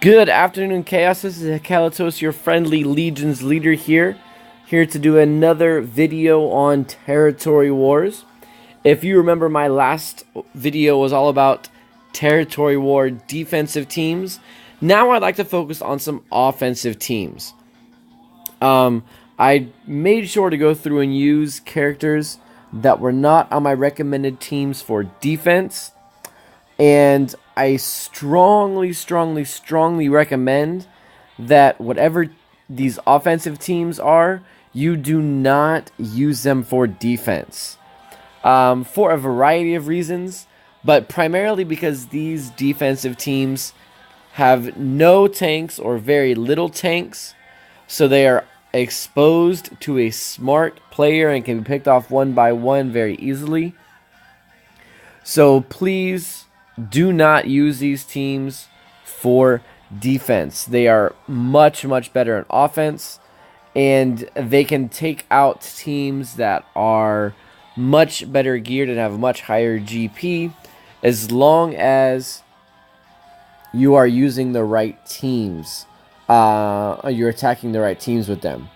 Good afternoon, Chaos. This is Kalatos, your friendly Legion's leader here to do another video on Territory Wars. If you remember, my last video was all about Territory War defensive teams. Now I'd like to focus on some offensive teams. I made sure to go through and use characters that were not on my recommended teams for defense. And I strongly recommend that whatever these offensive teams are, you do not use them for defense. For a variety of reasons, but primarily because these defensive teams have no tanks or very little tanks, so they are exposed to a smart player and can be picked off one by one very easily. So please do not use these teams for defense. They are much better in offense, and they can take out teams that are much better geared and have a much higher GP, as long as you are using the right teams. You're attacking the right teams with them.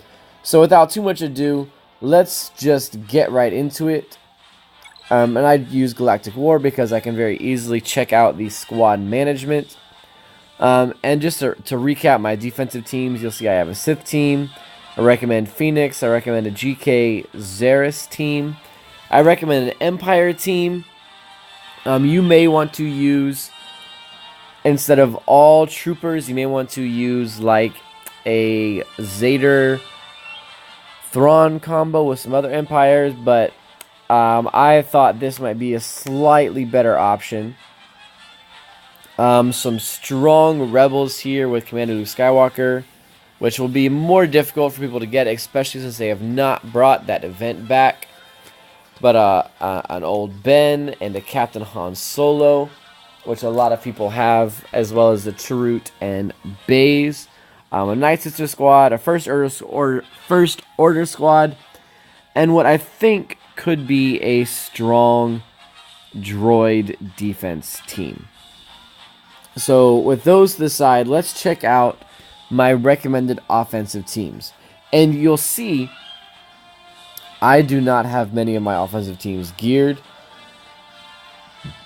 So without too much ado, let's just get right into it. And I'd use Galactic War because I can very easily check out the squad management. And just to recap my defensive teams, you'll see I have a Sith team. I recommend Phoenix. I recommend a GK Xeris team. I recommend an Empire team. You may want to use, instead of all troopers, you may want to use like a Zader Thrawn combo with some other Empires, but I thought this might be a slightly better option. Some strong rebels here with Commander Luke Skywalker, which will be more difficult for people to get, especially since they have not brought that event back. But an old Ben and a Captain Han Solo, which a lot of people have, as well as the Chirrut and Baze. A Night Sister squad, a First Order squad, and what I think could be a strong droid defense team. So with those to the side, let's check out my recommended offensive teams. And you'll see I do not have many of my offensive teams geared.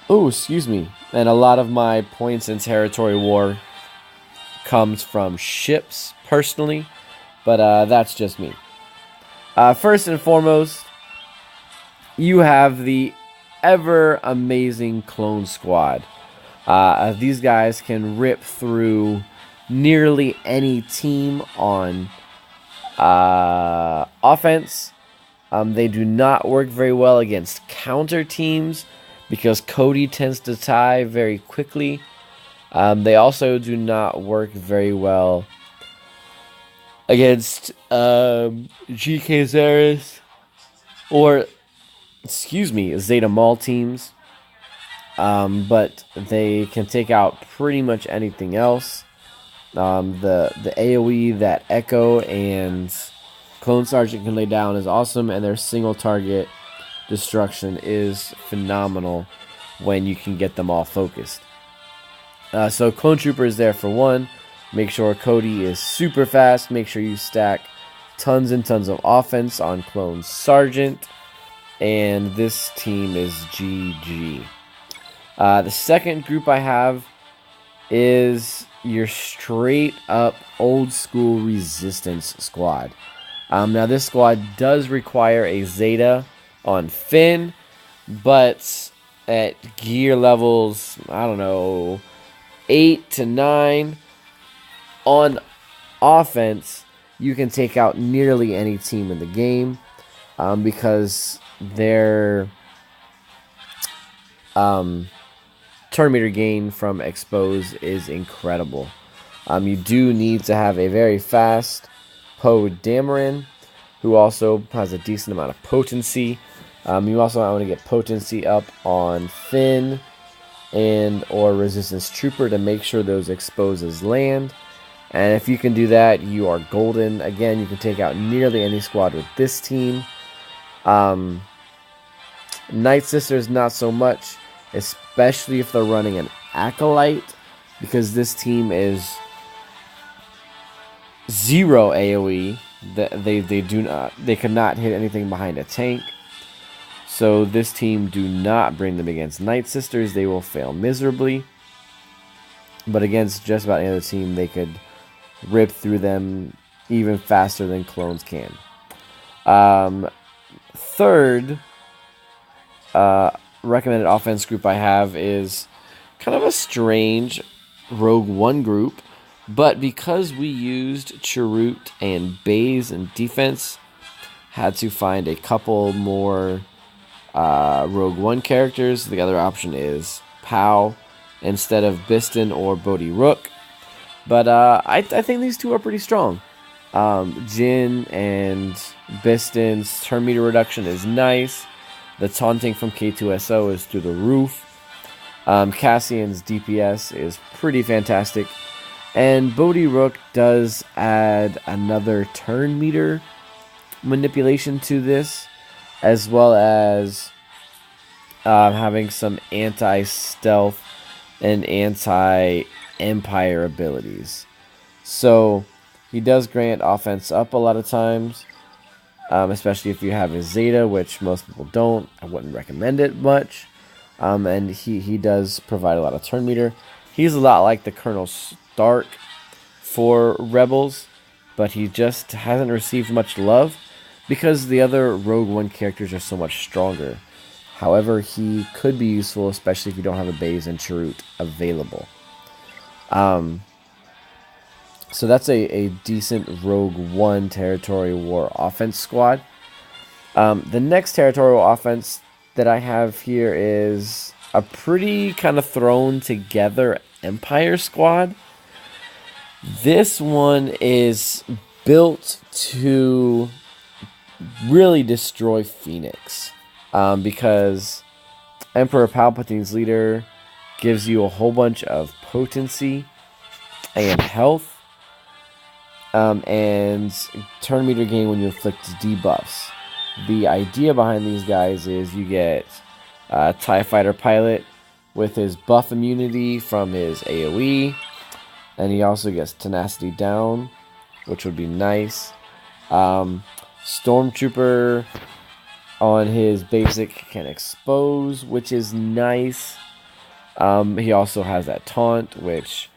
Oh, excuse me. And a lot of my points in Territory War comes from ships, personally. But that's just me. First and foremost, you have the ever amazing Clone Squad. These guys can rip through nearly any team on offense. They do not work very well against counter teams because Cody tends to tie very quickly. They also do not work very well against GK Xeris or Zeta Maul teams. But they can take out pretty much anything else. The AoE that Echo and Clone Sergeant can lay down is awesome, and their single target destruction is phenomenal when you can get them all focused. So Clone Trooper is there for one. Make sure Cody is super fast. Make sure you stack tons and tons of offense on Clone Sergeant. And this team is GG. The second group I have is your straight up old school Resistance squad. Now this squad does require a Zeta on Finn, but at gear levels, I don't know, 8 to 9 on offense, you can take out nearly any team in the game, because their turn meter gain from Expose is incredible. You do need to have a very fast Poe Dameron, who also has a decent amount of potency. You also want to get potency up on Finn and or Resistance Trooper to make sure those exposes land. And if you can do that, you are golden. Again, you can take out nearly any squad with this team. Night Sisters, not so much, especially if they're running an Acolyte, because this team is 0 AoE. They could not hit anything behind a tank. So this team, do not bring them against Night Sisters. They will fail miserably. But against just about any other team, they could rip through them even faster than clones can. Third recommended offense group I have is kind of a strange Rogue One group. But because we used Chirrut and Baze in defense, had to find a couple more Rogue One characters. The other option is Pow instead of Bistan or Bodhi Rook. But I think these two are pretty strong. Jin and Bistan's turn meter reduction is nice. The taunting from K2SO is through the roof. Cassian's DPS is pretty fantastic. And Bodhi Rook does add another turn meter manipulation to this, as well as having some anti-stealth and anti-empire abilities. So he does grant offense up a lot of times, especially if you have his Zeta, which most people don't. I wouldn't recommend it much. And he does provide a lot of turn meter. He's a lot like the Colonel Stark for Rebels, but he just hasn't received much love because the other Rogue One characters are so much stronger. However, he could be useful, especially if you don't have a Baze and Chirrut available. So that's a decent Rogue One Territory War offense squad. The next Territorial offense that I have here is a pretty kind of thrown together Empire squad. This one is built to really destroy Phoenix, because Emperor Palpatine's leader gives you a whole bunch of potency and health, and turn meter gain when you inflict debuffs. The idea behind these guys is you get TIE Fighter Pilot with his buff immunity from his AoE, and he also gets Tenacity Down, which would be nice. Stormtrooper on his basic can expose, which is nice. He also has that taunt, which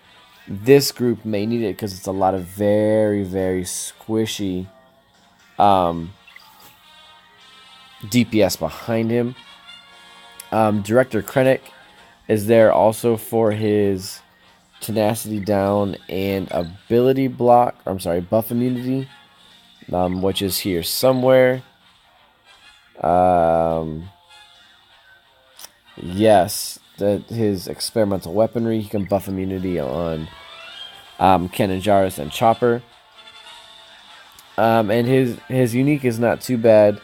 this group may need it because it's a lot of very, very squishy DPS behind him. Director Krennic is there also for his Tenacity Down and ability block. Buff immunity, which is here somewhere. Yes, his experimental weaponry. He can buff immunity on Kanan Jarrus and Chopper. And his unique is not too bad.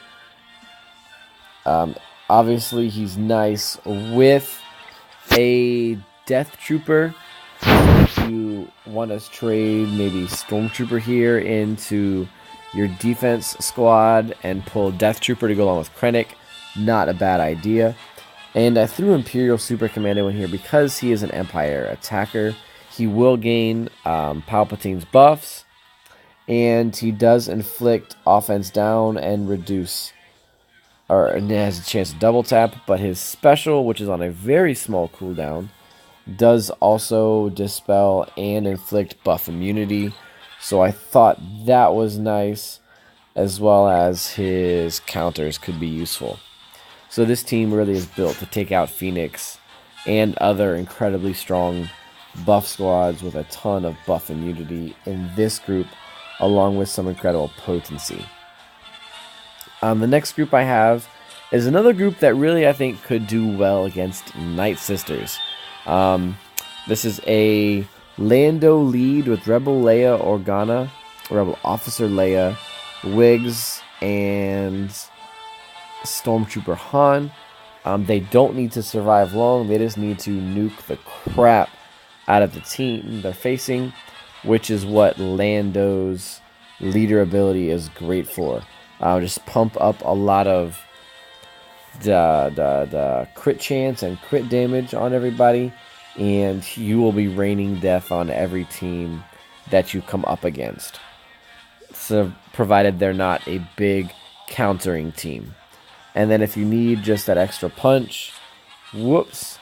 Obviously, he's nice with a Death Trooper. If you want to trade maybe Stormtrooper here into your defense squad and pull Death Trooper to go along with Krennic, not a bad idea. And I threw Imperial Super Commando in here because he is an Empire attacker. He will gain Palpatine's buffs, and he does inflict offense down and reduce, and has a chance to double tap, but his special, which is on a very small cooldown, does also dispel and inflict buff immunity. So I thought that was nice, as well as his counters could be useful. So this team really is built to take out Phoenix and other incredibly strong buff squads with a ton of buff immunity in this group, along with some incredible potency. The next group I have is another group that really I think could do well against Night Sisters. This is a Lando lead with Rebel Leia Organa, Rebel Officer Leia, Wiggs, and Stormtrooper Han. They don't need to survive long. They just need to nuke the crap out of the team they're facing, which is what Lando's leader ability is great for. Just pump up a lot of the crit chance and crit damage on everybody, and you will be raining death on every team that you come up against. So provided they're not a big countering team. And then if you need just that extra punch, whoops,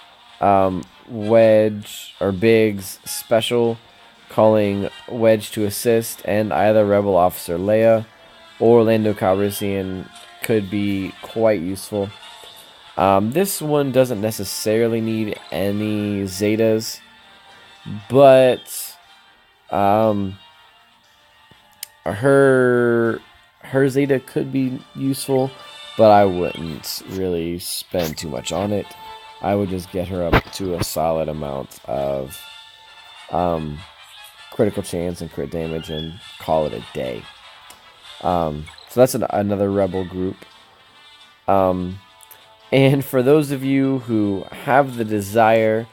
Wedge or Biggs special, calling Wedge to assist, and either Rebel Officer Leia or Lando Calrissian could be quite useful. This one doesn't necessarily need any Zetas, but her Zeta could be useful, but I wouldn't really spend too much on it. I would just get her up to a solid amount of critical chance and crit damage and call it a day. So that's another Rebel group. And for those of you who have the desire,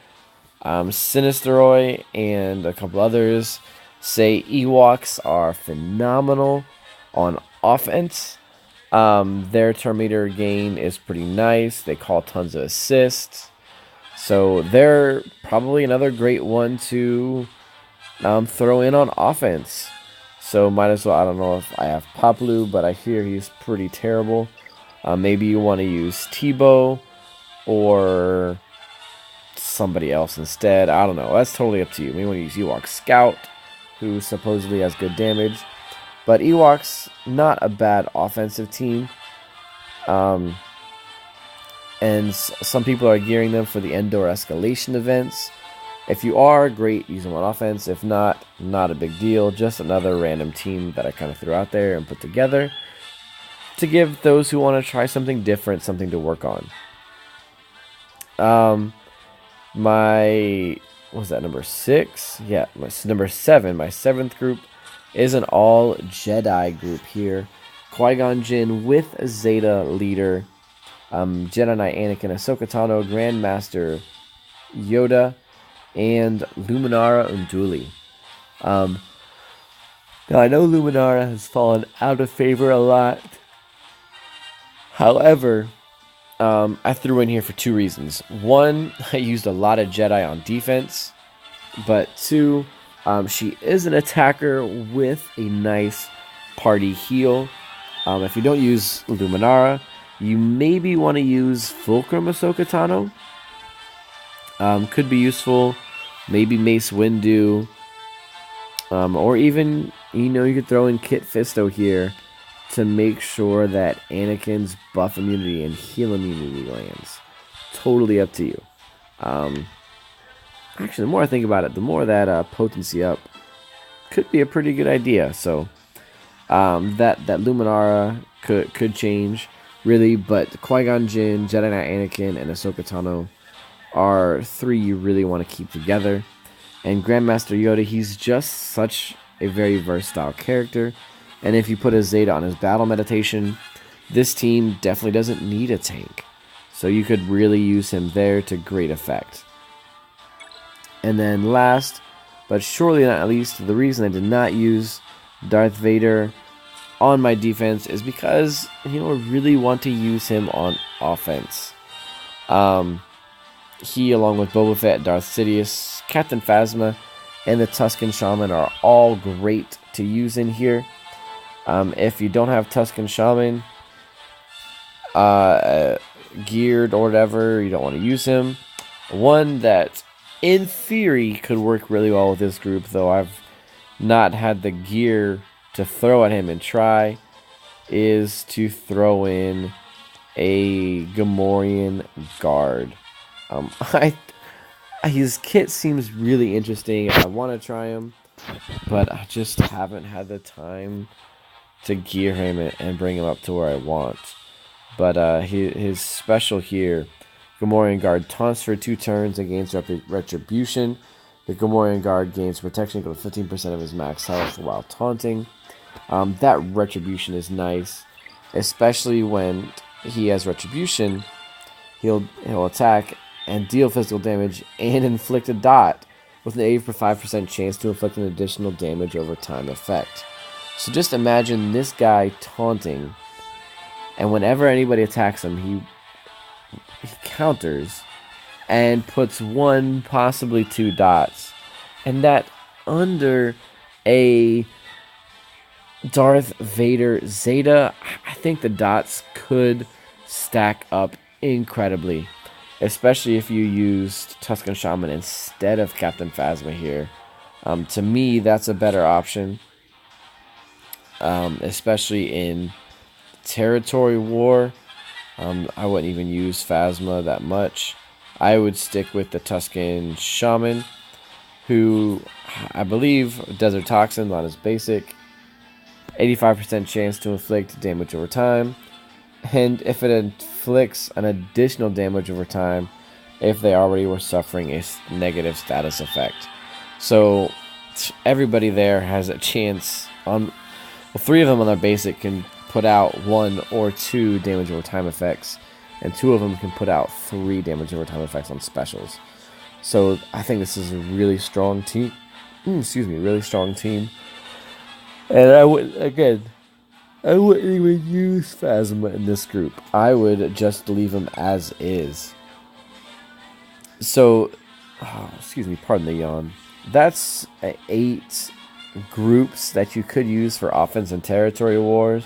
Sinisteroi and a couple others say Ewoks are phenomenal on offense. Their turn meter gain is pretty nice. They call tons of assists. So they're probably another great one to throw in on offense. So might as well, I don't know if I have Paploo, but I hear he's pretty terrible. Maybe you want to use Tebow or somebody else instead. I don't know. That's totally up to you. Maybe you want to use Ewok Scout, who supposedly has good damage. But Ewoks, not a bad offensive team. And some people are gearing them for the Endor escalation events. If you are, great, use them on offense. If not, not a big deal. Just another random team that I kind of threw out there and put together to give those who want to try something different something to work on. What was that, number 6? Yeah, number 7. My 7th group is an all Jedi group here. Qui-Gon Jinn with a Zeta leader. Jedi Knight Anakin, Ahsoka Tano, Grandmaster Yoda, and Luminara Unduli. Now I know Luminara has fallen out of favor a lot. However, I threw in here for 2 reasons. 1, I used a lot of Jedi on defense. But 2, she is an attacker with a nice party heal. If you don't use Luminara, you maybe want to use Fulcrum Ahsoka Tano. Could be useful. Maybe Mace Windu. Or even, you could throw in Kit Fisto here to make sure that Anakin's buff immunity and heal immunity lands. Totally up to you. Actually, the more I think about it, the more that potency up could be a pretty good idea. So that Luminara could change, really. But Qui-Gon Jinn, Jedi Knight Anakin, and Ahsoka Tano are 3 you really want to keep together. And Grandmaster Yoda, he's just such a very versatile character. And if you put a Zeta on his battle meditation, this team definitely doesn't need a tank. So you could really use him there to great effect. And then last, but surely not least, the reason I did not use Darth Vader on my defense is because, I really want to use him on offense. He, along with Boba Fett, Darth Sidious, Captain Phasma, and the Tusken Shaman are all great to use in here. If you don't have Tusken Shaman geared or whatever, you don't want to use him. One that, in theory, could work really well with this group, though I've not had the gear to throw at him and try, is to throw in a Gamorrean guard. His kit seems really interesting. I want to try him, but I just haven't had the time to gear him and bring him up to where I want. But his special here, Gamorrean Guard taunts for 2 turns and gains Retribution. The Gamorrean Guard gains protection equal to 15% of his max health while taunting. That Retribution is nice, especially when he has Retribution. He'll attack and deal physical damage and inflict a dot with an 85% chance to inflict an additional damage over time effect. So just imagine this guy taunting, and whenever anybody attacks him, he counters and puts 1, possibly 2 dots, and that under a Darth Vader Zeta, I think the dots could stack up incredibly, especially if you used Tusken Shaman instead of Captain Phasma here. To me, that's a better option, especially in Territory War. I wouldn't even use Phasma that much. I would stick with the Tusken Shaman, who I believe Desert Toxin on his basic, 85% chance to inflict damage over time, and if it inflicts an additional damage over time, if they already were suffering a negative status effect. So everybody there has a chance on. Well, 3 of them on their basic can put out 1 or 2 damage over time effects, and 2 of them can put out 3 damage over time effects on specials. So I think this is a really strong team. Really strong team. And I wouldn't even use Phasma in this group. I would just leave him as is. So, pardon the yawn. That's 8 groups that you could use for offense and territory wars.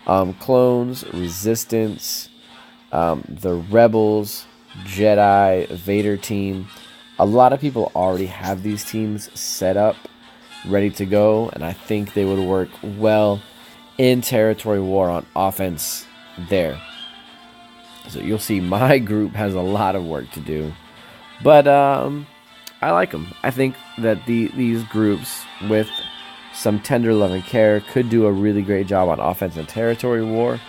Clones, Resistance, the Rebels, Jedi, Vader team. A lot of people already have these teams set up, ready to go, and I think they would work well in territory war on offense there. So you'll see my group has a lot of work to do, but I like them. I think that these groups with some tender love and care could do a really great job on offense and territory war.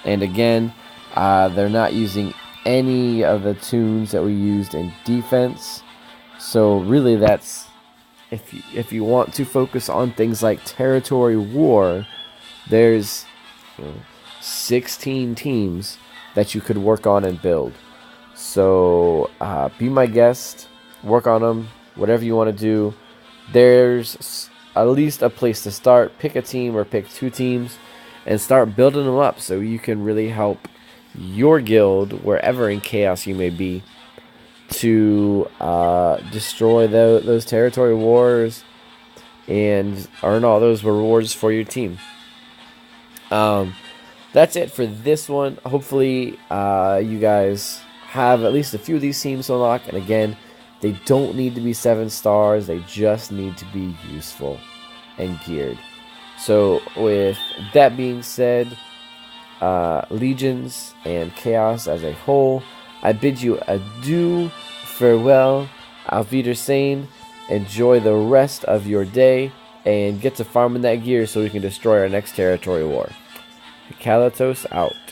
And again, they're not using any of the tunes that we used in defense. So really, that's if you want to focus on things like territory war, there's 16 teams that you could work on and build. So be my guest, work on them, whatever you want to do. There's at least a place to start. Pick a team or pick 2 teams and start building them up so you can really help your guild, wherever in chaos you may be, to destroy those territory wars and earn all those rewards for your team. That's it for this one. Hopefully you guys have at least a few of these teams to unlock, and again, they don't need to be 7 stars, they just need to be useful and geared. So with that being said, Legions and Chaos as a whole, I bid you adieu, farewell, auf Wiedersehen, enjoy the rest of your day, and get to farming that gear so we can destroy our next territory war. Kalatos out.